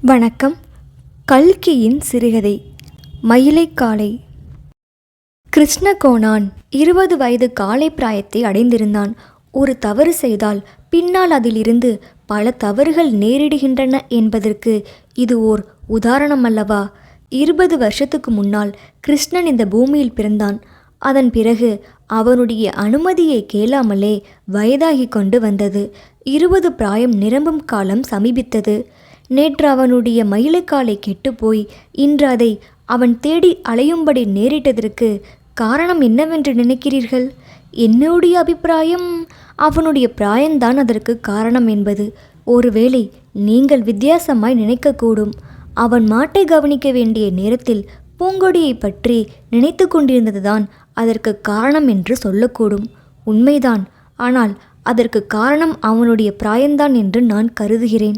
வணக்கம். கல்கியின் சிறுகதை மயிலைக்காளை. கிருஷ்ணகோணான் 20 வயது காலை பிராயத்தை அடைந்திருந்தான். ஒரு தவறு செய்தால் பின்னால் அதிலிருந்து பல தவறுகள் நேரிடுகின்றன என்பதற்கு இது ஓர் உதாரணம் அல்லவா? 20 வருஷத்துக்கு முன்னால் கிருஷ்ணன் இந்த பூமியில் பிறந்தான். அதன் பிறகு அவனுடைய அனுமதியை கேளாமலே வயதாகி கொண்டு வந்தது. 20 பிராயம் நிரம்பும் காலம் சமீபித்தது. நேற்று அவனுடைய மயிலைக்காளை கெட்டுப்போய் இன்று அதை அவன் தேடி அலையும்படி நேரிட்டதற்கு காரணம் என்னவென்று நினைக்கிறீர்கள்? என்னுடைய அபிப்பிராயம் அவனுடைய பிராயம்தான் அதற்கு காரணம் என்பது. ஒருவேளை நீங்கள் வித்தியாசமாய் நினைக்கக்கூடும். அவன் மாட்டை கவனிக்க வேண்டிய நேரத்தில் பூங்கொடியை பற்றி நினைத்து கொண்டிருந்ததுதான் அதற்கு காரணம் என்று சொல்லக்கூடும். உண்மைதான். ஆனால் அதற்கு காரணம் அவனுடைய பிராயம்தான் என்று நான் கருதுகிறேன்.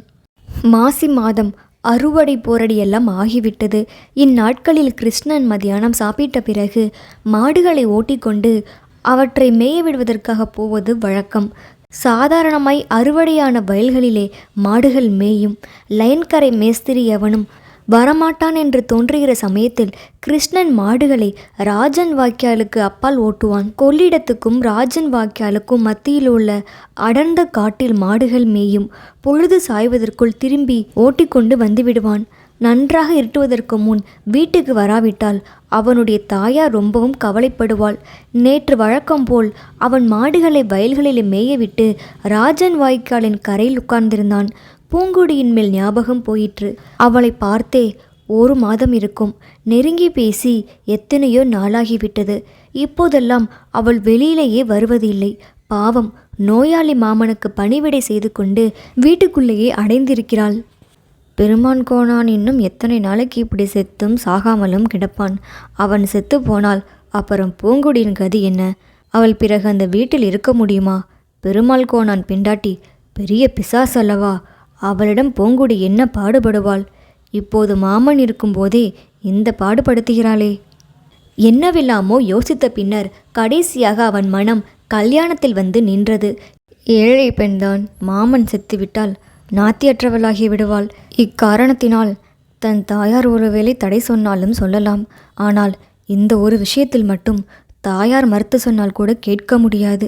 மாசி மாதம் அறுவடை போரடியெல்லாம் ஆகிவிட்டது. இந்நாட்களில் கிருஷ்ணன் மதியானம் சாப்பிட்ட பிறகு மாடுகளை ஓட்டிக்கொண்டு அவற்றை மேய விடுவதற்காக போவது வழக்கம். சாதாரணமாய் அறுவடையான வயல்களிலே மாடுகள் மேயும். லைன்கரை மேஸ்திரி எவனும் வரமாட்டான் என்று தோன்றுகிற சமயத்தில் கிருஷ்ணன் மாடுகளை ராஜன் வாய்க்காலுக்கு அப்பால் ஓட்டுவான். கொள்ளிடத்துக்கும் ராஜன் வாய்க்காலுக்கும் மத்தியில் உள்ள அடர்ந்த காட்டில் மாடுகள் மேயும். பொழுது சாய்வதற்குள் திரும்பி ஓட்டிக்கொண்டு வந்து விடுவான். நன்றாக இருட்டுவதற்கு முன் வீட்டுக்கு வராவிட்டால் அவனுடைய தாயார் ரொம்பவும் கவலைப்படுவாள். நேற்று வழக்கம் போல் அவன் மாடுகளை வயல்களில் மேயவிட்டு ராஜன் வாய்க்காலின் கரையில் உட்கார்ந்திருந்தான். பூங்குடியின் மேல் ஞாபகம் போயிற்று. அவளை பார்த்தே 1 மாதம் இருக்கும். நெருங்கி பேசி எத்தனையோ நாளாகிவிட்டது. இப்போதெல்லாம் அவள் வெளியிலேயே வருவதில்லை. பாவம், நோயாளி மாமனுக்கு பணிவிடை செய்து கொண்டு வீட்டுக்குள்ளேயே அடைந்திருக்கிறாள். பெருமான் கோணான் இன்னும் எத்தனை நாளைக்கு இப்படி செத்தும் சாகாமலும் கிடப்பான்? அவன் செத்து போனால் அப்புறம் பூங்குடியின் கதி என்ன? அவள் பிறகு அந்த வீட்டில் இருக்க முடியுமா? பெருமாள் கோணான் பெண்டாட்டி பெரிய பிசாசு அல்லவா? அவளிடம் பூங்குடி என்ன பாடுபடுவாள்? இப்போது மாமன் இருக்கும்போதே இந்த பாடுபடுத்துகிறாளே. என்னவெல்லாமோ யோசித்த பின்னர் கடைசியாக அவன் மனம் கல்யாணத்தில் வந்து நின்றது. ஏழை பெண்தான். மாமன் செத்துவிட்டால் நாத்தியற்றவளாகி விடுவாள். இக்காரணத்தினால் தன் தாயார் ஒருவேளை தடை சொன்னாலும் சொல்லலாம். ஆனால் இந்த ஒரு விஷயத்தில் மட்டும் தாயார் மறுத்து சொன்னால் கூட கேட்க முடியாது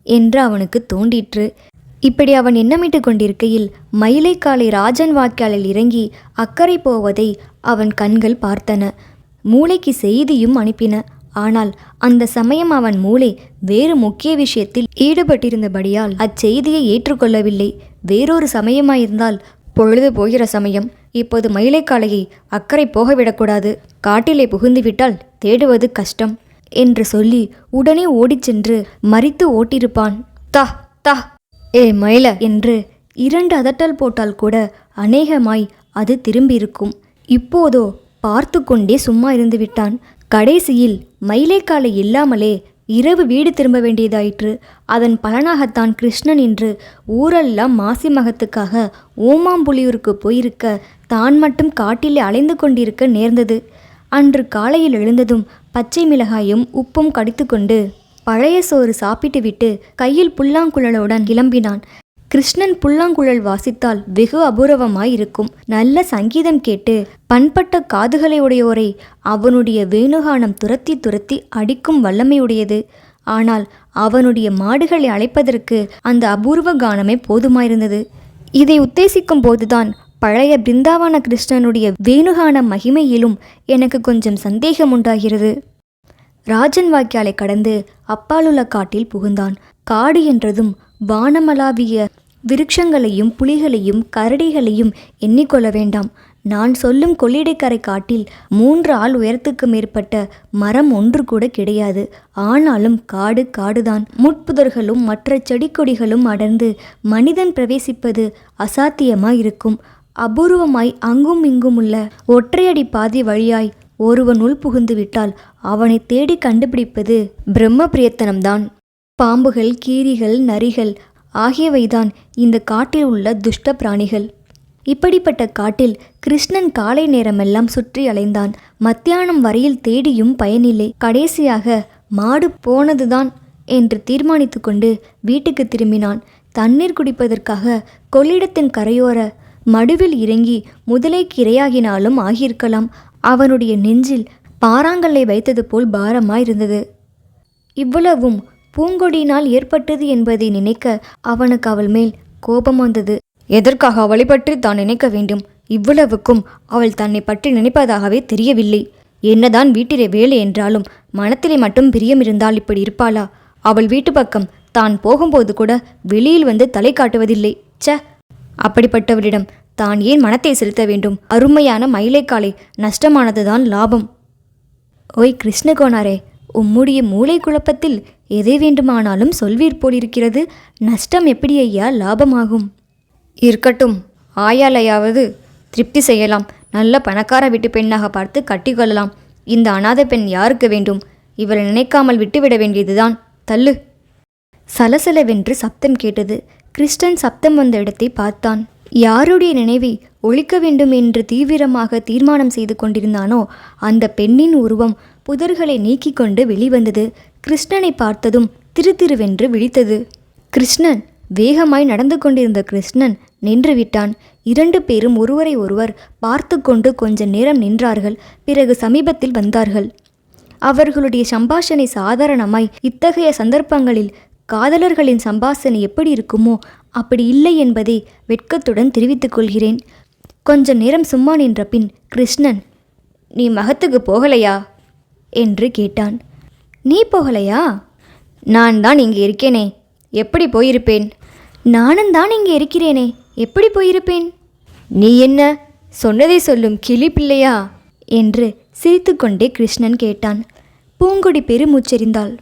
என்று அவனுக்கு தோன்றிற்று. இப்படி அவன் எண்ணமிட்டு கொண்டிருக்கையில் மயிலைக்காளை ராஜன் வாய்க்காலில் இறங்கி அக்கறை போவதை அவன் கண்கள் பார்த்தன. மூளைக்கு செய்தியும் அனுப்பின. ஆனால் அந்த சமயம் அவன் மூளை வேறு முக்கிய விஷயத்தில் ஈடுபட்டிருந்தபடியால் அச்செய்தியை ஏற்றுக்கொள்ளவில்லை. வேறொரு சமயமாயிருந்தால் பொழுது போகிற சமயம். இப்போது மயிலைக்காளையை அக்கறை போகவிடக்கூடாது. காட்டிலே புகுந்துவிட்டால் தேடுவது கஷ்டம் என்று சொல்லி உடனே ஓடிச்சென்று மறித்து ஓட்டியிருப்பான். தா தா ஏ மயில என்று 2 அதட்டல் போட்டால் கூட அநேகமாய் அது திரும்பியிருக்கும். இப்போதோ பார்த்து கொண்டே சும்மா இருந்து விட்டான். கடைசியில் மயிலைக்காளை இல்லாமலே இரவு வீடு திரும்ப வேண்டியதாயிற்று. அதன் பலனாகத்தான் கிருஷ்ணன் இன்று ஊரெல்லாம் மாசி மகத்துக்காக ஓமாம்புலியூருக்கு போயிருக்க தான் மட்டும் காட்டிலே அலைந்து கொண்டிருக்க நேர்ந்தது. அன்று காலையில் எழுந்ததும் பச்சை மிளகாயும் உப்பும் கடித்து கொண்டு பழைய சோறு சாப்பிட்டு விட்டு கையில் புல்லாங்குழலுடன் கிளம்பினான். கிருஷ்ணன் புல்லாங்குழல் வாசித்தால் வெகு அபூர்வமாயிருக்கும். நல்ல சங்கீதம் கேட்டு பண்பட்ட காதுகளை உடையோரை அவனுடைய வேணுகானம் துரத்தி துரத்தி அடிக்கும் வல்லமையுடையது. ஆனால் அவனுடைய மாடுகளை அழைப்பதற்கு அந்த அபூர்வ கானமே போதுமாயிருந்தது. இதை உத்தேசிக்கும் போதுதான் பழைய பிருந்தாவன கிருஷ்ணனுடைய வேணுகான மகிமையிலும் எனக்கு கொஞ்சம் சந்தேகம் உண்டாகிறது. ராஜன் வாய்க்காலை கடந்து அப்பாலுள்ள காட்டில் புகுந்தான். காடு என்றதும் வானமளாவிய விருட்சங்களையும் புலிகளையும் கரடிகளையும் எண்ணிக்கொள்ள வேண்டாம். நான் சொல்லும் கொள்ளிடைக்கரை காட்டில் 3 ஆள் உயரத்துக்கு மேற்பட்ட மரம் ஒன்று கூட கிடையாது. ஆனாலும் காடு காடுதான். முட்புதர்களும் மற்ற செடி கொடிகளும் அடர்ந்து மனிதன் பிரவேசிப்பது அசாத்தியமாயிருக்கும். அபூர்வமாய் அங்கும் இங்குமுள்ள ஒற்றையடி பாதை வழியாய் ஒருவன் உள் புகுந்து விட்டால் அவனை தேடி கண்டுபிடிப்பது பிரம்ம பிரியத்தனம்தான். பாம்புகள், கீரிகள், நரிகள் ஆகியவைதான் இந்த காட்டில் உள்ள துஷ்ட பிராணிகள். இப்படிப்பட்ட காட்டில் கிருஷ்ணன் காலை நேரமெல்லாம் சுற்றி அலைந்தான். மத்தியானம் வரையில் தேடியும் பயனில்லை. கடைசியாக மாடு போனதுதான் என்று தீர்மானித்து கொண்டு வீட்டுக்கு திரும்பினான். தண்ணீர் குடிப்பதற்காக கொள்ளிடத்தின் கரையோர மடுவில் இறங்கி முதலைக்கு இரையாகினாலும் ஆகியிருக்கலாம். அவனுடைய நெஞ்சில் பாறாங்கல்லை வைத்தது போல் பாரமாயிருந்தது. இவ்வளவும் பூங்கொடியினால் ஏற்பட்டது என்பதை நினைக்க அவனுக்கு அவள் மேல் கோபம் வந்தது. எதற்காக அவளை பற்றி தான் நினைக்க வேண்டும்? இவ்வளவுக்கும் அவள் தன்னை பற்றி நினைப்பதாகவே தெரியவில்லை. என்னதான் வீட்டிலே வேலை என்றாலும் மனத்திலே மட்டும் பிரியம் இருந்தால் இப்படி இருப்பாளா? அவள் வீட்டு பக்கம் தான் போகும்போது கூட வெளியில் வந்து தலை காட்டுவதில்லை. ச, அப்படிப்பட்டவளிடம் தான் ஏன் மனத்தை செலுத்த வேண்டும்? அருமையான மயிலைக்காலை நஷ்டமானதுதான் லாபம். ஓய் கிருஷ்ணகோனாரே, உம்முடைய மூளை குழப்பத்தில் எதை வேண்டுமானாலும் சொல்வீர் போலிருக்கிறது. நஷ்டம் எப்படி ஐயா லாபமாகும்? இருக்கட்டும், ஆயாலையாவது திருப்தி செய்யலாம். நல்ல பணக்கார வீட்டு பெண்ணாக பார்த்து கட்டிக்கொள்ளலாம். இந்த அநாத பெண் யாருக்கு வேண்டும்? இவரை நினைக்காமல் விட்டுவிட வேண்டியதுதான். தள்ளு. சலசலவென்று சப்தம் கேட்டது. கிருஷ்ணன் சப்தம் வந்த இடத்தை பார்த்தான். யாருடைய நினைவை ஒழிக்க வேண்டும் என்று தீவிரமாக தீர்மானம் செய்து கொண்டிருந்தானோ அந்த பெண்ணின் உருவம் புதர்களை நீக்கி கொண்டு வெளிவந்தது. கிருஷ்ணனை பார்த்ததும் திருதிருவென்று விழித்தது. கிருஷ்ணன் வேகமாய் நடந்து கொண்டிருந்த கிருஷ்ணன் நின்று விட்டான். 2 பேரும் ஒருவரை ஒருவர் பார்த்து கொண்டு கொஞ்ச நேரம் நின்றார்கள். பிறகு சமீபத்தில் வந்தார்கள். அவர்களுடைய சம்பாஷணை சாதாரணமாய் இத்தகைய சந்தர்ப்பங்களில் காதலர்களின் சம்பாஷணை எப்படி இருக்குமோ அப்படி இல்லை என்பதை வெட்கத்துடன் தெரிவித்துக் கொள்கிறேன். கொஞ்ச நேரம் சும்மா நின்ற பின் கிருஷ்ணன், நீ மகத்துக்கு போகலையா என்று கேட்டான். நீ போகலையா? நான் தான் இங்கே இருக்கேனே, எப்படி போயிருப்பேன்? நானும் தான் இங்கே இருக்கிறேனே, எப்படி போயிருப்பேன்? நீ என்ன சொன்னதை சொல்லும் கிளி பிள்ளையா என்று சிரித்துக்கொண்டே கிருஷ்ணன் கேட்டான். பூங்கொடி பெருமூச்செறிந்தாள்.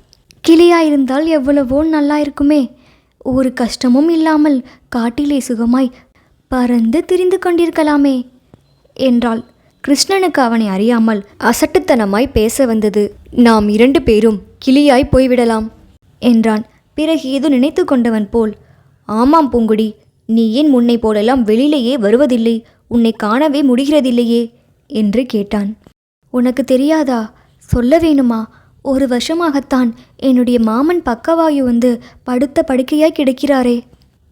கிளியாயிருந்தால் எவ்வளவோ நல்லா இருக்குமே. ஒரு கஷ்டமும் இல்லாமல் காட்டிலே சுகமாய் பறந்து திரிந்து கொண்டிருக்கலாமே என்றாள். கிருஷ்ணனுக்கு அவனை அறியாமல் அசட்டுத்தனமாய் பேச வந்தது. நாம் 2 பேரும் கிளியாய் போய்விடலாம் என்றான். பிறகு ஏதோ நினைத்து கொண்டவன் போல், ஆமாம் பூங்குடி, நீ ஏன் முன்னை போலெல்லாம் வெளியிலேயே வருவதில்லை? உன்னை காணவே முடிகிறதில்லையே என்று கேட்டான். உனக்கு தெரியாதா? சொல்ல வேணுமா? 1 வருஷமாகத்தான் என்னுடைய மாமன் பக்கவாயு வந்து படுத்த படுக்கையாய் கிடக்கிறாரே.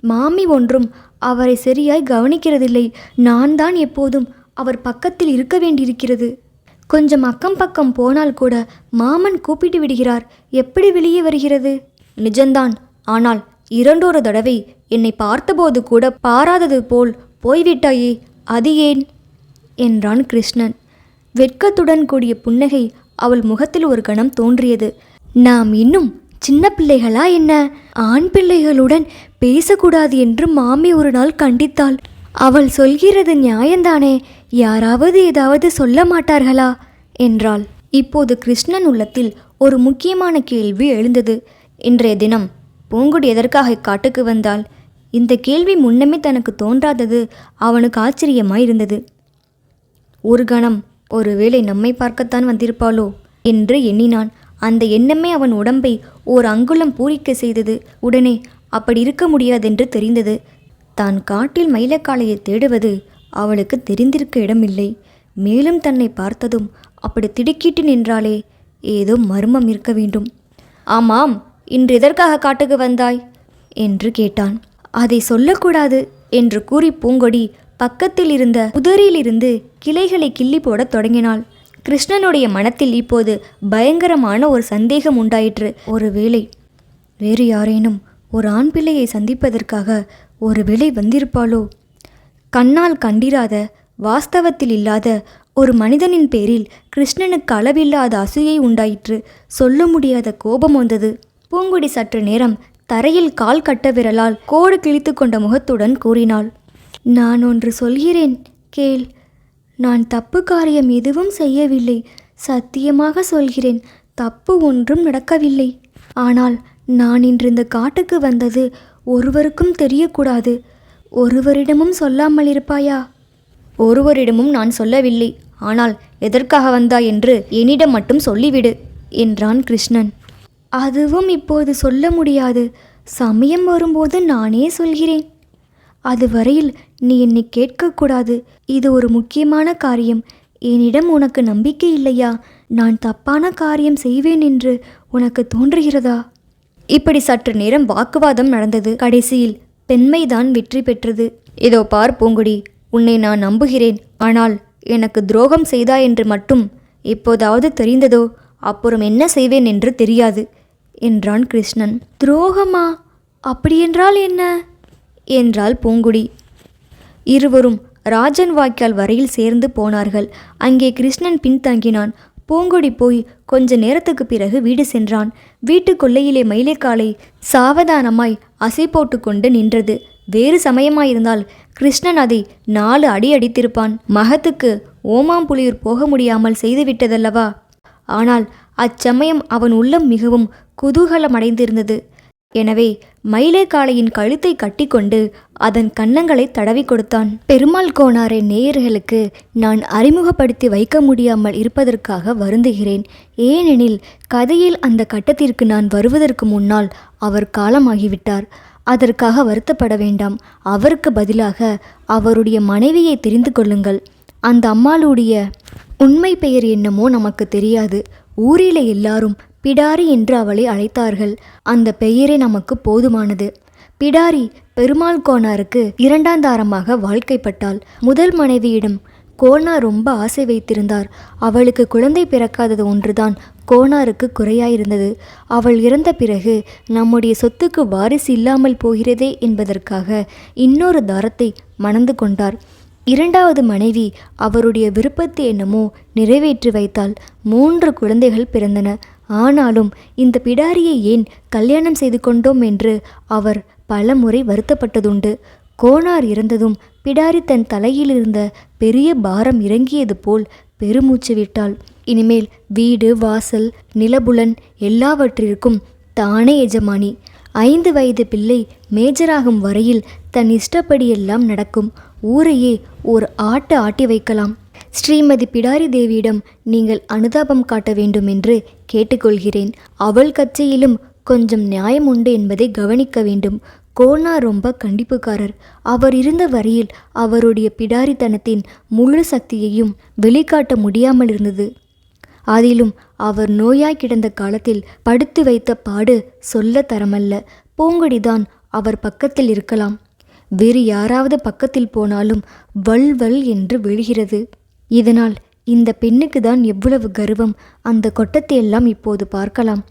மாமி ஒன்றும் அவரை சரியாய் கவனிக்கிறதில்லை. நான் தான் எப்போதும் அவர் பக்கத்தில் இருக்க வேண்டியிருக்கிறது. கொஞ்சம் அக்கம் பக்கம் போனால் கூட மாமன் கூப்பிட்டு விடுகிறார். எப்படி வெளியே வருகிறது? நிஜந்தான். ஆனால் 2 தடவை என்னை பார்த்தபோது கூட பாராதது போல் போய்விட்டாயே, அது ஏன் என்றான் கிருஷ்ணன். வெட்கத்துடன் கூடிய புன்னகை அவள் முகத்தில் ஒரு கணம் தோன்றியது. நாம் இன்னும் சின்ன பிள்ளைகளா என்ன? ஆண் பிள்ளைகளுடன் பேசக்கூடாது என்று மாமி ஒரு நாள் கண்டித்தாள். அவள் சொல்கிறது நியாயந்தானே? யாராவது ஏதாவது சொல்ல மாட்டார்களா என்றாள். இப்போது கிருஷ்ணன் உள்ளத்தில் ஒரு முக்கியமான கேள்வி எழுந்தது. இன்றைய தினம் பூங்குடி எதற்காக இக்காட்டுக்கு வந்தாள்? இந்த கேள்வி முன்னமே தனக்கு தோன்றாதது அவனுக்கு ஆச்சரியமாயிருந்தது. ஒரு கணம் ஒருவேளை நம்மை பார்க்கத்தான் வந்திருப்பாளோ என்று எண்ணினான். அந்த எண்ணமே அவன் உடம்பை ஓர் அங்குலம் பூரிக்க செய்தது. உடனே அப்படி இருக்க முடியாதென்று தெரிந்தது. தான் காட்டில் மயிலக்காளையை தேடுவது அவளுக்கு தெரிந்திருக்க இடமில்லை. மேலும் தன்னை பார்த்ததும் அப்படி திடுக்கிட்டு நின்றாளே, ஏதோ மர்மம் இருக்க வேண்டும். ஆமாம், இன்று எதற்காக காட்டுக்கு வந்தாய் என்று கேட்டான். அதை சொல்லக்கூடாது என்று கூறி பூங்கொடி பக்கத்தில் இருந்த புதரிலிருந்து கிளைகளை கிள்ளி போடத் தொடங்கினாள். கிருஷ்ணனுடைய மனத்தில் இப்போது பயங்கரமான ஒரு சந்தேகம் உண்டாயிற்று. ஒருவேளை வேறு யாரேனும் ஒரு ஆண் பிள்ளையை சந்திப்பதற்காக ஒருவேளை வந்திருப்பாளோ? கண்ணால் கண்டிராத, வாஸ்தவத்தில் இல்லாத ஒரு மனிதனின் பேரில் கிருஷ்ணனுக்கு அளவில்லாத அசூயை உண்டாயிற்று. சொல்ல முடியாத கோபம் வந்தது. பூங்குடி சற்று நேரம் தரையில் கால் கட்ட விரலால் கோடு கிழித்து கொண்ட முகத்துடன் கூறினாள். நான் ஒன்று சொல்கிறேன், கேள். நான் தப்பு காரியம் எதுவும் செய்யவில்லை. சத்தியமாக சொல்கிறேன், தப்பு ஒன்றும் நடக்கவில்லை. ஆனால் நான் இன்று இந்த காட்டுக்கு வந்தது ஒருவருக்கும் தெரியக்கூடாது. ஒருவரிடமும் சொல்லாமல் இருப்பாயா? ஒருவரிடமும் நான் சொல்லவில்லை. ஆனால் எதற்காக வந்தாய் என்று என்னிடம் மட்டும் சொல்லிவிடு என்றான் கிருஷ்ணன். அதுவும் இப்போது சொல்ல முடியாது. சமயம் வரும்போது நானே சொல்கிறேன். அதுவரையில் நீ என்னை கேட்கக்கூடாது. இது ஒரு முக்கியமான காரியம். என்னிடம் உனக்கு நம்பிக்கை இல்லையா? நான் தப்பான காரியம் செய்வேன் என்று உனக்கு தோன்றுகிறதா? இப்படி சற்று நேரம் வாக்குவாதம் நடந்தது. கடைசியில் பெண்மைதான் வெற்றி பெற்றது. இதோ பார் பூங்குடி, உன்னை நான் நம்புகிறேன். ஆனால் எனக்கு துரோகம் செய்தாய் என்று மட்டும் எப்போதாவது தெரிந்ததோ அப்புறம் என்ன செய்வேன் என்று தெரியாது என்றான் கிருஷ்ணன். துரோகமா? அப்படியென்றால் என்ன என்றாள் பூங்குடி. இருவரும் ராஜன் வாய்க்கால் வரையில் சேர்ந்து போனார்கள். அங்கே கிருஷ்ணன் பின்தங்கினான். பூங்குடி போய் கொஞ்ச நேரத்துக்கு பிறகு வீடு சென்றான். வீட்டு கொல்லையிலே மயிலைக்காலை சாவதானமாய் அசை போட்டு கொண்டு நின்றது. வேறு சமயமாயிருந்தால் கிருஷ்ணன் அதை 4 அடி அடித்திருப்பான். மகத்துக்கு ஓமாம்புலியூர் போக முடியாமல் செய்துவிட்டதல்லவா. ஆனால் அச்சமயம் அவன் உள்ளம் மிகவும் குதூகலமடைந்திருந்தது. எனவே மயிலைக்காளையின் கழுத்தை கட்டிக்கொண்டு அதன் கன்னங்களை தடவி கொடுத்தான். பெருமாள் கோனாரை நேயர்களுக்கு நான் அறிமுகப்படுத்தி வைக்க முடியாமல் இருப்பதற்காக வருந்துகிறேன். ஏனெனில் கதையில் அந்த கட்டத்திற்கு நான் வருவதற்கு முன்னால் அவர் காலமாகிவிட்டார். அதற்காக வருத்தப்பட வேண்டாம். அவருக்கு பதிலாக அவருடைய மனைவியை தெரிந்து கொள்ளுங்கள். அந்த அம்மாளுடைய உண்மை பெயர் என்னமோ நமக்கு தெரியாது. ஊரிலே எல்லாரும் பிடாரி என்று அவளை அழைத்தார்கள். அந்த பெயரே நமக்கு போதுமானது. பிடாரி பெருமாள் கோனாருக்கு 2ஆம் தாரமாக வாழ்க்கைப்பட்டாள். முதல் மனைவியிடம் கோனார் ரொம்ப ஆசை வைத்திருந்தார். அவளுக்கு குழந்தை பிறக்காதது ஒன்றுதான் கோனாருக்கு குறையாயிருந்தது. அவள் இறந்த பிறகு நம்முடைய சொத்துக்கு வாரிசு இல்லாமல் போகிறதே என்பதற்காக இன்னொரு தாரத்தை மணந்து கொண்டார். 2வது மனைவி அவருடைய விருப்பத்தை என்னமோ நிறைவேற்றி வைத்தாள். 3 குழந்தைகள் பிறந்தன. ஆனாலும் இந்த பிடாரியை ஏன் கல்யாணம் செய்து கொண்டோம் என்று அவர் பல முறை வருத்தப்பட்டதுண்டு. கோனார் இறந்ததும் பிடாரி தன் தலையிலிருந்த பெரிய பாரம் இறங்கியது போல் பெருமூச்சு விட்டாள். இனிமேல் வீடு வாசல் நிலபுலன் எல்லாவற்றிற்கும் தானே எஜமானி. 5 வயது பிள்ளை மேஜராகும் வரையில் தன் இஷ்டப்படியெல்லாம் நடக்கும். ஊரையே ஓர் ஆட்டி வைக்கலாம். ஸ்ரீமதி பிடாரி தேவியிடம் நீங்கள் அனுதாபம் காட்ட வேண்டும் என்று கேட்டுக்கொள்கிறேன். அவள் கட்சியிலும் கொஞ்சம் நியாயம் உண்டு என்பதை கவனிக்க வேண்டும். கோனார் ரொம்ப கண்டிப்புக்காரர். அவர் இருந்த வரையில் அவருடைய பிடாரித்தனத்தின் முழு சக்தியையும் வெளிக்காட்ட முடியாமல் இருந்தது. அதிலும் அவர் நோயாய் கிடந்த காலத்தில் படுத்து வைத்த பாடு சொல்ல தரமல்ல. பூங்குடிதான் அவர் பக்கத்தில் இருக்கலாம். வேறு யாராவது பக்கத்தில் போனாலும் வல் வல் என்று விழுகிறது. இதனால் இந்த பெண்ணுக்கு தான் எவ்வளவு கர்வம். அந்த கொட்டத்தையெல்லாம் இப்போது பார்க்கலாம்.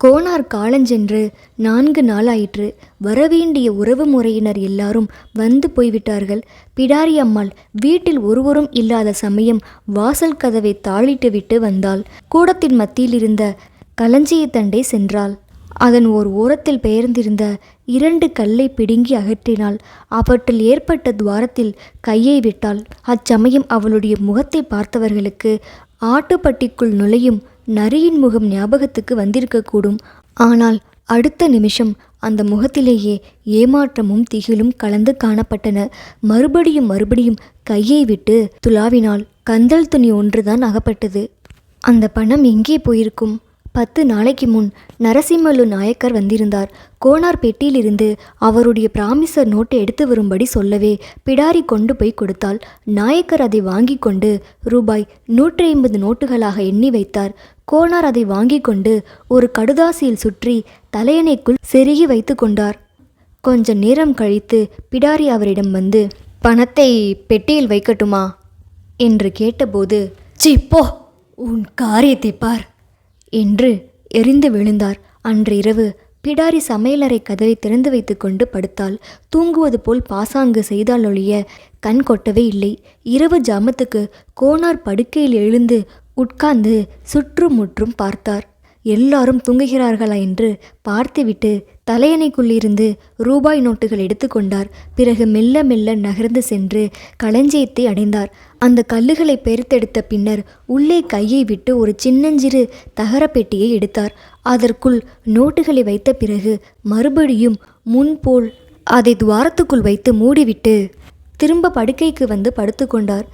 கோனார் காலஞ்சென்று 4 நாளாயிற்று. வரவேண்டிய உறவு முறையினர் எல்லாரும் வந்து போய்விட்டார்கள். பிடாரி அம்மாள் வீட்டில் ஒருவரும் இல்லாத சமயம் வாசல் கதவை தாளிட்டு விட்டு வந்தாள். கூடத்தின் மத்தியில் இருந்த களஞ்சியத்தண்டை சென்றாள். அதன் ஓர் ஓரத்தில் பெயர்ந்திருந்த 2 கல்லை பிடுங்கி அகற்றினாள். அவற்றில் ஏற்பட்ட துவாரத்தில் கையை விட்டாள். அச்சமயம் அவளுடைய முகத்தை பார்த்தவர்களுக்கு ஆட்டுப்பட்டிக்குள் நுழையும் நரியின் முகம் ஞாபகத்துக்கு வந்திருக்கக்கூடும். ஆனால் அடுத்த நிமிஷம் அந்த முகத்திலேயே ஏமாற்றமும் திகிலும் கலந்து காணப்பட்டன. மறுபடியும் கையை விட்டு துளாவினாள். கந்தல் துணி ஒன்றுதான் அகப்பட்டது. அந்த பணம் எங்கே போயிருக்கும்? 10 நாளைக்கு முன் நரசிம்மலு நாயக்கர் வந்திருந்தார். கோனார் பெட்டியிலிருந்து அவருடைய பிராமிசர் நோட்டை எடுத்து வரும்படி சொல்லவே பிடாரி கொண்டு போய் கொடுத்தாள். நாயக்கர் அதை வாங்கி கொண்டு ரூபாய் 150 நோட்டுகளாக எண்ணி வைத்தார். கோனார் அதை வாங்கி கொண்டு ஒரு கடுதாசியில் சுற்றி தலையணைக்குள் செருகி வைத்து கொண்டார். கொஞ்ச நேரம் கழித்து பிடாரி அவரிடம் வந்து, பணத்தை பெட்டியில் வைக்கட்டுமா என்று கேட்டபோது, சிப்போ, உன் காரியத்தை பார் என்று எரிந்து விழுந்தார். அன்று இரவு பிடாரி சமையலறை கதவை திறந்து வைத்து கொண்டு படுத்தாள். தூங்குவது போல் பாசாங்கு செய்தால் ஒழிய கண் கொட்டவே இல்லை. இரவு ஜாமத்துக்கு கோனார் படுக்கையில் எழுந்து உட்கார்ந்து சுற்றுமுற்றும் பார்த்தார். எல்லாரும் தூங்குகிறார்களா என்று பார்த்துவிட்டு தலையணைக்குள்ளிருந்து ரூபாய் நோட்டுகள் எடுத்துக்கொண்டார். பிறகு மெல்ல மெல்ல நகர்ந்து சென்று களஞ்சியத்தை அடைந்தார். அந்த கல்லுகளை பெருத்தெடுத்த பின்னர் உள்ளே கையை விட்டு ஒரு சின்னஞ்சிறு தகர பெட்டியை எடுத்தார். அதற்குள் நோட்டுகளை வைத்த பிறகு மறுபடியும் முன்போல் அதை துவாரத்துக்குள் வைத்து மூடிவிட்டு திரும்ப படுக்கைக்கு வந்து படுத்து கொண்டார்.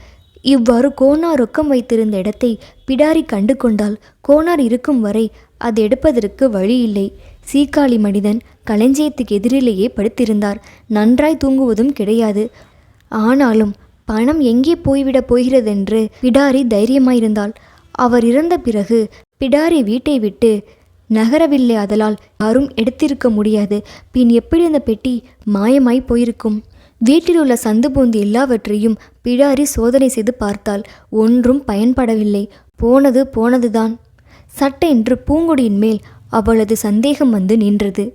இவ்வாறு கோனார் ரொக்கம் வைத்திருந்த இடத்தை பிடாரி கண்டு கொண்டால் கோனார் இருக்கும் வரை அது எடுப்பதற்கு வழி இல்லை. சீக்காளி மனிதன் களஞ்சியத்துக்கு எதிரிலேயே படுத்திருந்தார். நன்றாய் தூங்குவதும் கிடையாது. ஆனாலும் பணம் எங்கே போய்விடப் போகிறதென்று பிடாரி தைரியமாயிருந்தாள். அவர் இறந்த பிறகு பிடாரி வீட்டை விட்டு நகரவில்லை. அதலால் யாரும் எடுத்திருக்க முடியாது. பின் எப்படி அந்த பெட்டி மாயமாய் போயிருக்கும்? வீட்டில் உள்ள சந்து பூந்து எல்லாவற்றையும் பிடாரி சோதனை செய்து பார்த்தால் ஒன்றும் பயன்படவில்லை. போனது போனதுதான். சட்டென்று பூங்கொடியின் மேல் அவளது சந்தேகம் வந்து நின்றது.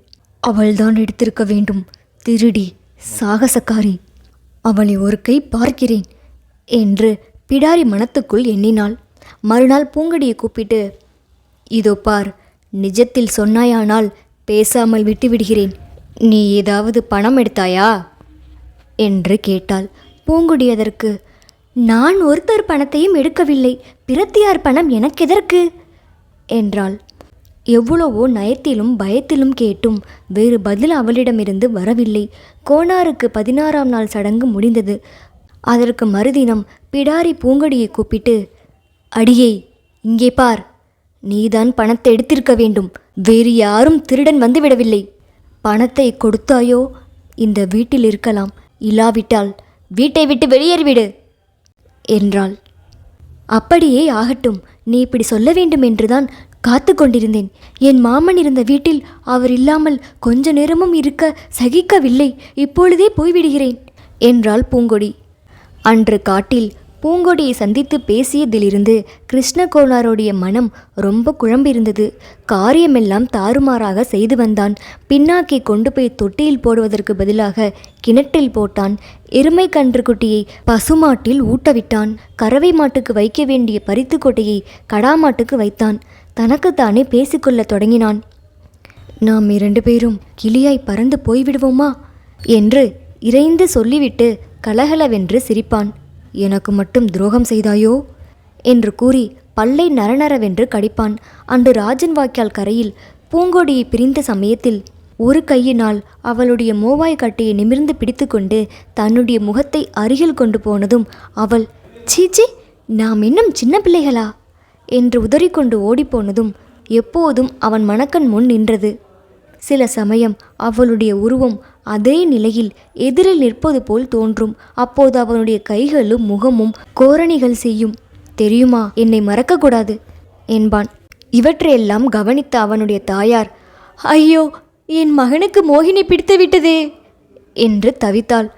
அவள்தான் எடுத்திருக்க வேண்டும். திருடி, சாகசக்காரி. அவளை ஒரு கை பார்க்கிறேன் என்று பிடாரி மனத்துக்குள் எண்ணினாள். மறுநாள் பூங்கொடியை கூப்பிட்டு, இதோ பார், நிஜத்தில் சொன்னாயானால் பேசாமல் விட்டுவிடுகிறேன். நீ ஏதாவது பணம் எடுத்தாயா என்று கேட்டாள். பூங்கொடி அதற்கு, நான் ஒருத்தர் பணத்தையும் எடுக்கவில்லை. பிரத்தியார் பணம் எனக்கெதற்கு என்றாள். எவ்வளவோ நயத்திலும் பயத்திலும் கேட்டும் வேறு பதில் அவளிடமிருந்து வரவில்லை. கோனாருக்கு 16ஆம் நாள் சடங்கு முடிந்தது. அதற்கு மறுதினம் பிடாரி பூங்கொடியை கூப்பிட்டு, அடியே, இங்கே பார், நீதான் பணத்தை எடுத்திருக்க வேண்டும். வேறு யாரும் திருடன் வந்துவிடவில்லை. பணத்தை கொடுத்தாயோ இந்த வீட்டில் இருக்கலாம், இல்லாவிட்டால் வீட்டை விட்டு வெளியேறிவிடு என்றாள். அப்படியே ஆகட்டும், நீ இப்படி சொல்ல வேண்டும் என்றுதான் காத்து கொண்டிருந்தேன். என் மாமன் இருந்த வீட்டில் அவர் இல்லாமல் கொஞ்ச நேரமும் இருக்க சகிக்கவில்லை. இப்பொழுதே போய்விடுகிறேன் என்றாள் பூங்கொடி. அன்று காட்டில் பூங்கொடியை சந்தித்து பேசியதிலிருந்து கிருஷ்ணகோனாருடைய மனம் ரொம்ப குழம்பியிருந்தது. காரியமெல்லாம் தாறுமாறாக செய்து வந்தான். பின்னாக்கை கொண்டு போய் தொட்டியில் போடுவதற்கு பதிலாக கிணற்றில் போட்டான். எருமை கன்று குட்டியை பசுமாட்டில் ஊட்டவிட்டான். கறவை மாட்டுக்கு வைக்க வேண்டிய பரித்து கொட்டையை கடாமாட்டுக்கு வைத்தான். தனக்குத்தானே பேசிக்கொள்ள தொடங்கினான். நாம் 2 பேரும் கிளியாய் பறந்து போய்விடுவோமா என்று இறைந்து சொல்லிவிட்டு கலகலவென்று சிரிப்பான். எனக்கு மட்டும் துரோகம் செய்தாயோ என்று கூறி பல்லை நரநரவென்று கடிப்பான். அன்று ராஜன் வாய்க்கால் கரையில் பூங்கொடியை பிரிந்த சமயத்தில் ஒரு கையினால் அவளுடைய மோவாய் கட்டையை நிமிர்ந்து பிடித்து கொண்டு தன்னுடைய முகத்தை அருகில் கொண்டு போனதும் அவள், சீச்சி, நாம் இன்னும் சின்ன பிள்ளைகளா என்று உதறிக்கொண்டு ஓடிப்போனதும் எப்போதும் அவன் மனக்கண் முன் நின்றது. சில சமயம் அவளுடைய உருவம் அதே நிலையில் எதிரில் நிற்பது போல் தோன்றும். அப்போது அவனுடைய கைகளும் முகமும் கோரணிகள் செய்யும். தெரியுமா, என்னை மறக்கக்கூடாது என்பான். இவற்றையெல்லாம் கவனித்த அவனுடைய தாயார், ஐயோ, என் மகனுக்கு மோகினி பிடித்து விட்டதே என்று தவித்தாள்.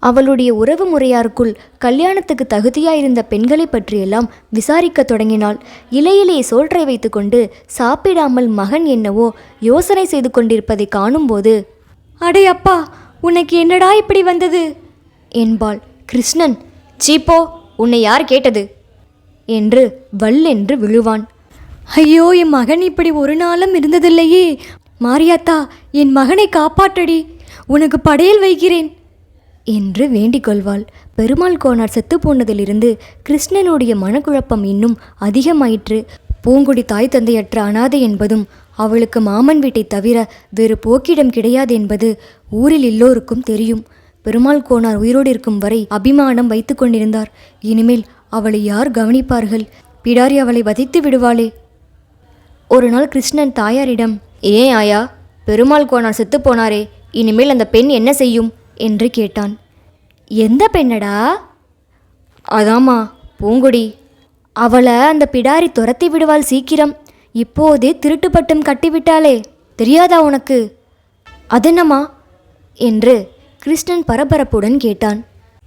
அவளுடைய உறவு முறையாருக்குள் கல்யாணத்துக்கு தகுதியாயிருந்த பெண்களை பற்றியெல்லாம் விசாரிக்க தொடங்கினாள். இலையிலே சோற்றை வைத்து கொண்டு சாப்பிடாமல் மகன் என்னவோ யோசனை செய்து கொண்டிருப்பதை காணும்போது, அடே அப்பா, உனக்கு என்னடா இப்படி வந்தது என்பாள். கிருஷ்ணன், சீப்போ, உன்னை யார் கேட்டது என்று வல்லென்று விழுவான். ஐயோ, என் மகன் இப்படி ஒரு நாளும் இருந்ததில்லையே. மாரியாத்தா, என் மகனை காப்பாற்றடி, உனக்கு படையல் வைக்கிறேன் என்று வேண்டிக் கொள்வாள். பெருமாள் கோனார் செத்து போனதிலிருந்து கிருஷ்ணனுடைய மனக்குழப்பம் இன்னும் அதிகமாயிற்று. பூங்கொடி தாய் தந்தையற்ற அனாதை என்பதும் அவளுக்கு மாமன் வீட்டை தவிர வேறு போக்கிடம் கிடையாது என்பது ஊரில் எல்லோருக்கும் தெரியும். பெருமாள் கோனார் உயிரோடு இருக்கும் வரை அபிமானம் வைத்து கொண்டிருந்தார். இனிமேல் அவளை யார் கவனிப்பார்கள்? பிடாரி அவளை வதைத்து விடுவாளே. ஒரு நாள் கிருஷ்ணன் தாயாரிடம், ஏன் ஆயா, பெருமாள் கோனார் செத்து போனாரே, இனிமேல் அந்த பெண் என்ன செய்யும் என்று கேட்டான். எந்த பெண்ணடா? அதாம்மா, பூங்கொடி. அவளை அந்த பிடாரி துரத்தி விடுவாள் சீக்கிரம். இப்போதே திருட்டு பட்டம் கட்டிவிட்டாளே, தெரியாதா உனக்கு? அதென்னம்மா என்று கிருஷ்ணன் பரபரப்புடன் கேட்டான்.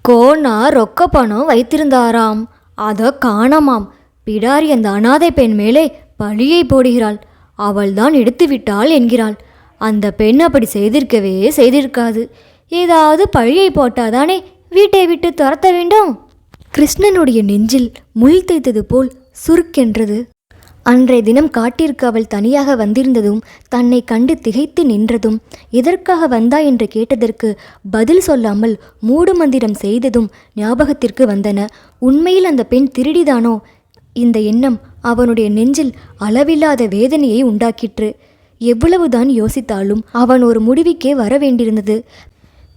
கோனா ரொக்க பணம் வைத்திருந்தாராம், அதை காணாமாம். பிடாரி அந்த அனாதை பெண் மேலே பழியை போடுகிறாள். அவள்தான் எடுத்து விட்டாள் என்கிறாள். அந்த பெண் அப்படி செய்திருக்கவே செய்திருக்காது. ஏதாவது பழியை போட்டாதானே வீட்டை விட்டு துரத்த வேண்டும். கிருஷ்ணனுடைய நெஞ்சில் முள் தைத்தது போல் சுருக்கென்றது. அன்றைய தினம் காட்டிற்கு அவள் தனியாக வந்திருந்ததும், தன்னை கண்டு திகைத்து நின்றதும், எதற்காக வந்தாய் என்று கேட்டதற்கு பதில் சொல்லாமல் மூடு மந்திரம் செய்ததும் ஞாபகத்திற்கு வந்தன. உண்மையில் அந்த பெண் திருடிதானோ? இந்த எண்ணம் அவனுடைய நெஞ்சில் அளவில்லாத வேதனையை உண்டாக்கிற்று. எவ்வளவுதான் யோசித்தாலும் அவன் ஒரு முடிவுக்கே வர வேண்டியிருந்தது.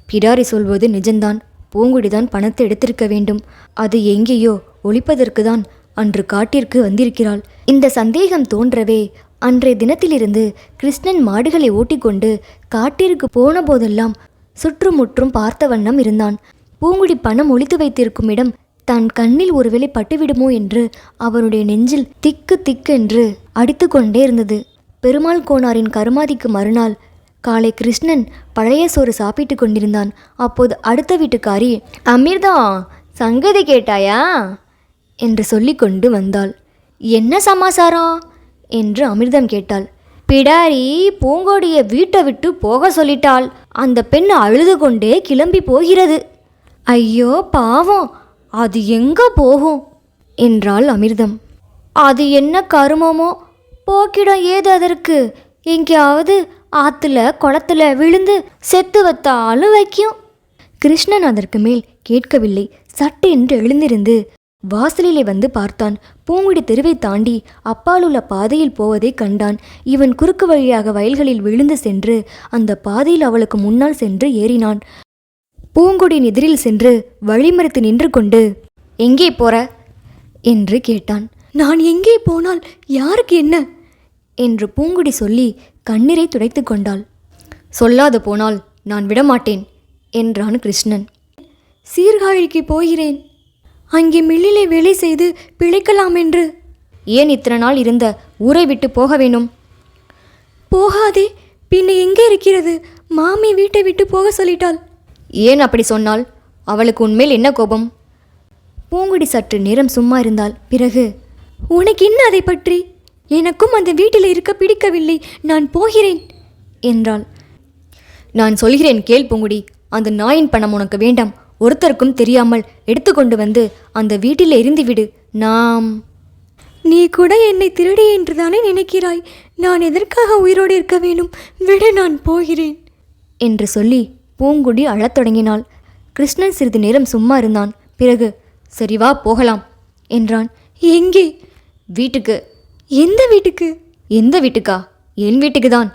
பிடாரி சொல்வது நிஜம்தான். பூங்குடிதான் பணத்தை எடுத்திருக்க வேண்டும். அது எங்கேயோ ஒளிப்பதற்கு தான் அன்று காட்டிற்கு வந்திருக்கிறாள். இந்த சந்தேகம் தோன்றவே அன்றைய தினத்திலிருந்து கிருஷ்ணன் மாடுகளை ஓட்டிக்கொண்டு காட்டிற்கு போன போதெல்லாம் சுற்றுமுற்றும் பார்த்த வண்ணம் இருந்தான். பூங்குடி பணம் ஒளித்து வைத்திருக்கும் இடம் தன் கண்ணில் ஒருவேளை பட்டுவிடுமோ என்று அவனுடைய நெஞ்சில் திக்கு திக்கென்று அடித்து கொண்டே இருந்தது. பெருமாள் கோனாரின் கருமாதிக்கு மறுநாள் காலை கிருஷ்ணன் பழைய சோறு சாப்பிட்டு கொண்டிருந்தான். அப்போது அடுத்த வீட்டுக்காரி, அமிர்தா, சங்கதி கேட்டாயா என்று சொல்லி கொண்டு வந்தாள். என்ன சமாசாரம் என்று அமிர்தம் கேட்டாள். பிடாரி பூங்கோடியை வீட்டை விட்டு போக சொல்லிட்டாள். அந்த பெண் அழுது கொண்டே கிளம்பி போகிறது. ஐயோ பாவம், அது எங்க போகும் என்றாள் அமிர்தம். அது என்ன கருமமோ, போக்கிடம் ஏது அதற்கு, எங்கேயாவது ஆத்துல குளத்துல விழுந்து செத்து வத்தாலும் வைக்கும். கிருஷ்ணன் அதற்கு மேல் கேட்கவில்லை. சட்டென்று எழுந்திருந்து வாசலிலே வந்து பார்த்தான். பூங்குடி தெருவை தாண்டி அப்பாலுள்ள பாதையில் போவதை கண்டான். இவன் குறுக்கு வழியாக வயல்களில் விழுந்து சென்று அந்த பாதையில் அவளுக்கு முன்னால் சென்று ஏறினான். பூங்குடியின் எதிரில் சென்று வழிமறித்து நின்று கொண்டு, எங்கே போற என்று கேட்டான். நான் எங்கே போனால் யாருக்கு என்ன என்று பூங்குடி சொல்லி கண்ணீரை துடைத்து கொண்டாள். சொல்லாது போனால் நான் விடமாட்டேன் என்றான் கிருஷ்ணன். சீர்காழிக்கு போகிறேன், அங்கே மில்லிலே வேலை செய்து பிழைக்கலாம் என்று. ஏன் இத்தனை நாள் இருந்த ஊரை விட்டு போக வேணும்? போகாதே, பின்ன எங்கே இருக்கிறது? மாமி வீட்டை விட்டு போக சொல்லிட்டாள். ஏன் அப்படி சொன்னாள்? அவளுக்கு உன்மேல் என்ன கோபம்? பூங்குடி சற்று நேரம் சும்மா இருந்தாள். பிறகு, உனக்கு என்ன அதை பற்றி? எனக்கும் அந்த வீட்டில் இருக்க பிடிக்கவில்லை, நான் போகிறேன் என்றாள். நான் சொல்கிறேன் கேள் பூங்குடி, அந்த நாயின் பணம் உனக்கு வேண்டாம். ஒருத்தருக்கும் தெரியாமல் எடுத்துக்கொண்டு வந்து அந்த வீட்டில் எரிந்துவிடு. நீ கூட என்னை திருடி என்றுதானே நினைக்கிறாய்? நான் எதற்காக உயிரோடு இருக்க வேணும்? விட, நான் போகிறேன் என்று சொல்லி பூங்குடி அழத் தொடங்கினாள். கிருஷ்ணன் சிறிது நேரம் சும்மா இருந்தான். பிறகு, சரி வா போகலாம் என்றான். எங்கே? வீட்டுக்கு. எந்த வீட்டுக்கு? எந்த வீட்டுக்கா? என் வீட்டுக்கு தான்.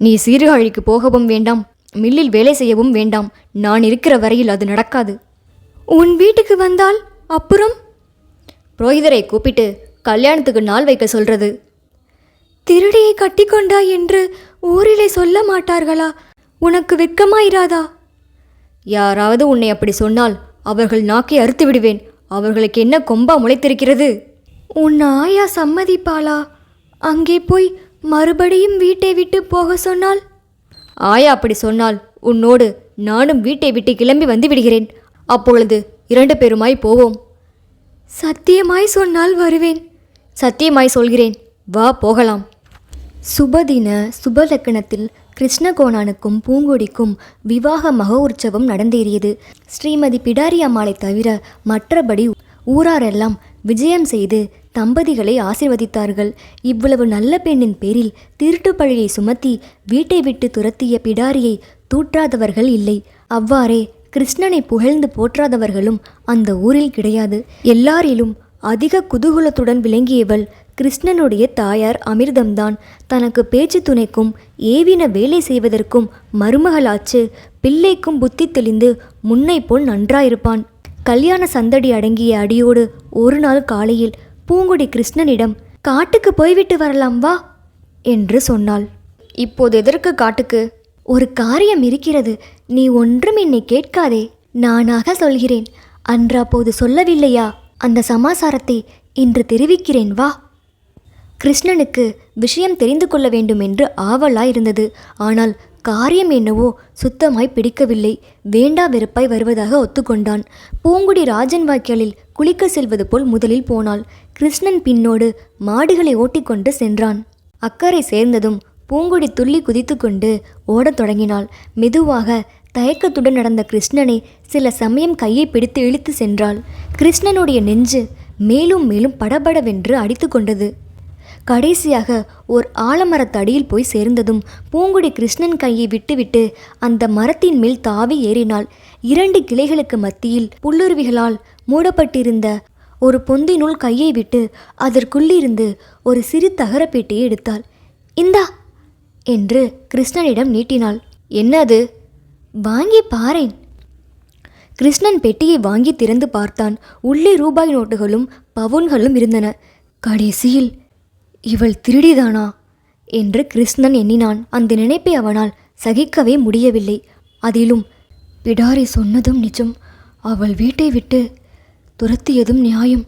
நீ சீர்காழிக்கு போகவும் வேண்டாம், மில்லில் வேலை செய்யவும் வேண்டாம். நான் இருக்கிற வரையில் அது நடக்காது. உன் வீட்டுக்கு வந்தால் அப்புறம்? புரோகிதரை கூப்பிட்டு கல்யாணத்துக்கு நாள் வைக்க சொல்றது. திருடியை கட்டிக்கொண்டாய் என்று ஊரிலே சொல்ல மாட்டார்களா? உனக்கு வெட்கமாயிராதா? யாராவது உன்னை அப்படி சொன்னால் அவர்கள் நாக்கை அறுத்து விடுவேன். அவர்களுக்கு என்ன கொம்பா முளைத்திருக்கிறது? உன் ஆயா சம்மதிப்பாளா? அங்கே போய் மறுபடியும் வீட்டை விட்டு போக சொன்னால்? ஆயா அப்படி சொன்னால் உன்னோடு நானும் வீட்டை விட்டு கிளம்பி வந்து விடுகிறேன். அப்பொழுது 2 பேருமாய் போவோம். சத்தியமாய் சொன்னால் வருவேன். சத்தியமாய் சொல்கிறேன், வா போகலாம். சுபதின சுபலக்கணத்தில் கிருஷ்ணகோணானுக்கும் பூங்கொடிக்கும் விவாக மகோற்சவம் நடந்தேறியது. ஸ்ரீமதி பிடாரி அம்மாளை தவிர மற்றபடி ஊராரெல்லாம் விஜயம் செய்து தம்பதிகளை ஆசிர்வதித்தார்கள். இவ்வளவு நல்ல பெண்ணின் பேரில் திருட்டு பழியை சுமத்தி வீட்டை விட்டு துரத்திய பிடாரியை தூற்றாதவர்கள் இல்லை. அவ்வாறே கிருஷ்ணனை புகழ்ந்து போற்றாதவர்களும் அந்த ஊரில் கிடையாது. எல்லாரிலும் அதிக குதூகலத்துடன் விளங்கியவள் கிருஷ்ணனுடைய தாயார் அமிர்தம்தான். தனக்கு பேச்சு துணைக்கும் ஏவின வேலை செய்வதற்கும் மருமகளாச்சு. பிள்ளைக்கும் புத்தி தெளிந்து முன்னை போல் நன்றாயிருப்பான். கல்யாண சந்தடி அடங்கிய அடியோடு ஒரு நாள் காலையில் பூங்குடி கிருஷ்ணனிடம், காட்டுக்கு போய்விட்டு வரலாம் வா என்று சொன்னாள். இப்போது எதற்கு காட்டுக்கு? ஒரு காரியம் இருக்கிறது. நீ ஒன்றும் என்னை கேட்காதே, நானாக சொல்கிறேன். அன்றப்போது சொல்லவில்லையா? அந்த சமாசாரத்தை இன்று தெரிவிக்கிறேன் வா. கிருஷ்ணனுக்கு விஷயம் தெரிந்து கொள்ள வேண்டும் என்று ஆவலாயிருந்தது. ஆனால் காரியம் என்னவோ சுத்தமாய் பிடிக்கவில்லை. வேண்டா வெறுப்பாய் வருவதாக ஒத்துக்கொண்டான். பூங்குடி ராஜன் வாய்க்காலில் குளிக்க செல்வது போல் முதலில் போனாள். கிருஷ்ணன் பின்னோடு மாடுகளை ஓட்டிக்கொண்டு சென்றான். அக்கறை சேர்ந்ததும் பூங்குடி துள்ளி குதித்து கொண்டு ஓடத் தொடங்கினாள். மெதுவாக தயக்கத்துடன் நடந்த கிருஷ்ணனை சில சமயம் கையை பிடித்து இழுத்து சென்றாள். கிருஷ்ணனுடைய நெஞ்சு மேலும் மேலும் படபடவென்று அடித்து கொண்டது. கடைசியாக ஓர் ஆலமரத்தடியில் போய் சேர்ந்ததும் பூங்குடி கிருஷ்ணன் கையை விட்டுவிட்டு அந்த மரத்தின் மேல் தாவி ஏறினாள். 2 கிளைகளுக்கு மத்தியில் புல்லுருவிகளால் மூடப்பட்டிருந்த ஒரு பொந்தினுள் கையை விட்டு அதற்குள்ளிருந்து ஒரு சிறு தகரப்பேட்டியை எடுத்தாள். இந்தா என்று கிருஷ்ணனிடம் நீட்டினாள். என்ன அது? வாங்கி பாரேன். கிருஷ்ணன் பெட்டியை வாங்கி திறந்து பார்த்தான். உள்ளே ரூபாய் நோட்டுகளும் பவுன்களும் இருந்தன. கடைசியில் இவள் திருடிதானா என்று கிருஷ்ணன் எண்ணினான். அந்த நினைப்பை அவனால் சகிக்கவே முடியவில்லை. அதிலும் பிடாரி சொன்னதும் நிஜம், அவள் வீட்டை விட்டு துரத்தியதும் நியாயம்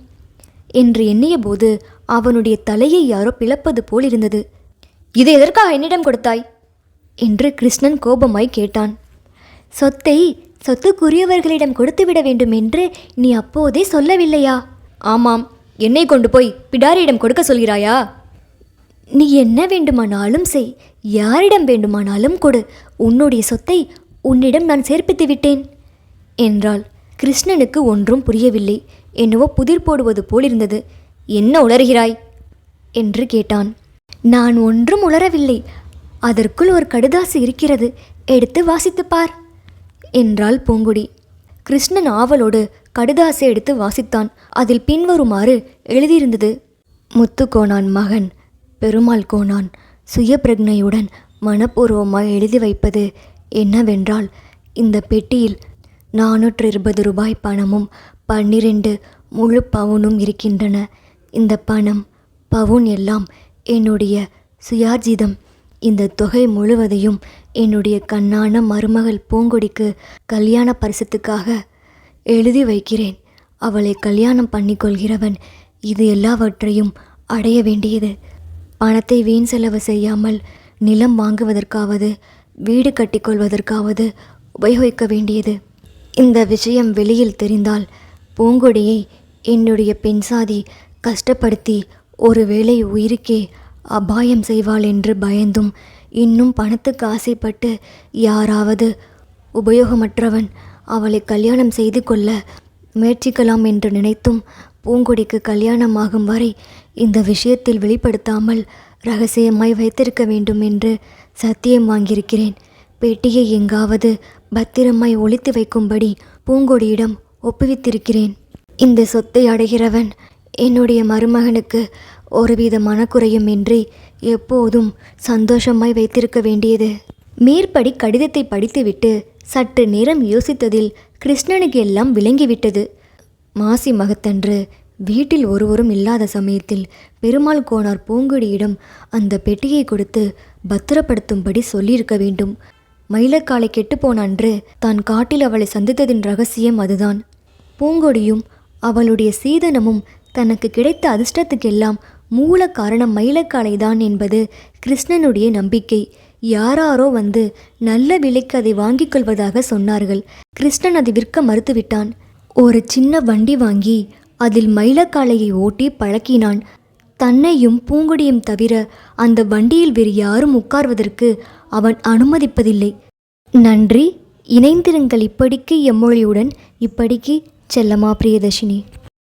என்று எண்ணிய போது அவனுடைய தலையை யாரோ பிளப்பது போல் இருந்தது. இதை எதற்காக என்னிடம் கொடுத்தாய் என்று கிருஷ்ணன் கோபமாய் கேட்டான். சொத்தை சொத்துக்குரியவர்களிடம் கொடுத்துவிட வேண்டும் என்று நீ அப்போதே சொல்லவில்லையா? ஆமாம், என்னை கொண்டு போய் பிடாரியிடம் கொடுக்க சொல்கிறாயா? நீ என்ன வேண்டுமானாலும் செய், யாரிடம் வேண்டுமானாலும் கொடு, உன்னுடைய சொத்தை உன்னிடம் நான் சேர்ப்பித்து விட்டேன் என்றாள். கிருஷ்ணனுக்கு ஒன்றும் புரியவில்லை. என்னவோ புதிர் போடுவது போலிருந்தது. என்ன உளறுகிறாய் என்று கேட்டான். நான் ஒன்றும் உளரவில்லை, அதற்குள் ஒரு கடுதாசு இருக்கிறது, எடுத்து வாசித்துப் பார் என்றாள் பூங்குடி. கிருஷ்ணன் ஆவலோடு கடுதாசை எடுத்து வாசித்தான். அதில் பின்வருமாறு எழுதியிருந்தது. முத்துக்கோனான் மகன் பெருமாள் கோனான் சுயப்பிரஜையுடன் மனப்பூர்வமாய் எழுதி வைப்பது என்னவென்றால், இந்த பெட்டியில் 420 ரூபாய் பணமும் 12 முழு பவுனும் இருக்கின்றன. இந்த பணம் பவுன் எல்லாம் என்னுடைய சுயார்ஜிதம். இந்த தொகை முழுவதையும் என்னுடைய கண்ணான மருமகள் பூங்கொடிக்கு கல்யாண பரிசத்துக்காக எழுதி வைக்கிறேன். அவளை கல்யாணம் பண்ணிக்கொள்கிறவன் இது எல்லாவற்றையும் அடைய வேண்டியது. பணத்தை வீண் செலவு செய்யாமல் நிலம் வாங்குவதற்காவது வீடு கட்டிக்கொள்வதற்காவது உபயோகிக்க வேண்டியது. இந்த விஷயம் வெளியில் தெரிந்தால் பூங்கொடியை என்னுடைய பெண்சாதி கஷ்டப்படுத்தி ஒருவேளை உயிருக்கே அபாயம் செய்வாள் என்று பயந்தும், இன்னும் பணத்துக்கு ஆசைப்பட்டு யாராவது உபயோகமற்றவன் அவளை கல்யாணம் செய்து கொள்ள முயற்சிக்கலாம் என்று நினைத்தும் பூங்கொடிக்கு கல்யாணமாகும் வரை இந்த விஷயத்தில் வெளிப்படுத்தாமல் இரகசியமாய் வைத்திருக்க வேண்டும் என்று சத்தியம் வாங்கியிருக்கிறேன். பெட்டியை எங்காவது பத்திரமாய் ஒளித்து வைக்கும்படி பூங்கொடியிடம் ஒப்புவித்திருக்கிறேன். இந்த சொத்தை அடைகிறவன் என்னுடைய மருமகனுக்கு ஒருவித மனக்குறையும் இன்றி எப்போதும் சந்தோஷமாய் வைத்திருக்க வேண்டியது. மேற்படி கடிதத்தை படித்துவிட்டு சற்று நேரம் யோசித்ததில் கிருஷ்ணனுக்கு எல்லாம் விளங்கிவிட்டது. மாசி மகத்தன்று வீட்டில் ஒருவரும் இல்லாத சமயத்தில் பெருமாள் கோனார் பூங்குடியிடம் அந்த பெட்டியை கொடுத்து பத்திரப்படுத்தும்படி சொல்லியிருக்க வேண்டும். மயிலக்காலை கெட்டுப்போன அன்று தான் காட்டில் அவளை சந்தித்ததின் ரகசியம் அதுதான். பூங்கொடியும் அவளுடைய சீதனமும் தனக்கு கிடைத்த அதிர்ஷ்டத்துக்கெல்லாம் மூல காரணம் மயிலக்காலைதான் என்பது கிருஷ்ணனுடைய நம்பிக்கை. யாராரோ வந்து நல்ல விலைக்கு அதை வாங்கிக் கொள்வதாக சொன்னார்கள். கிருஷ்ணன் அதை விற்க மறுத்துவிட்டான். ஒரு சின்ன வண்டி வாங்கி அதில் மயிலக்காலையை ஓட்டி பழக்கினான். தன்னையும் பூங்குடியும் தவிர அந்த வண்டியில் வேறு யாரும் உட்கார்வதற்கு அவன் அனுமதிப்பதில்லை. நன்றி. இணைந்திருங்கள் இப்படிக்கு எம்மொழியுடன். இப்படிக்கு செல்லம்மா பிரியதர்ஷினி.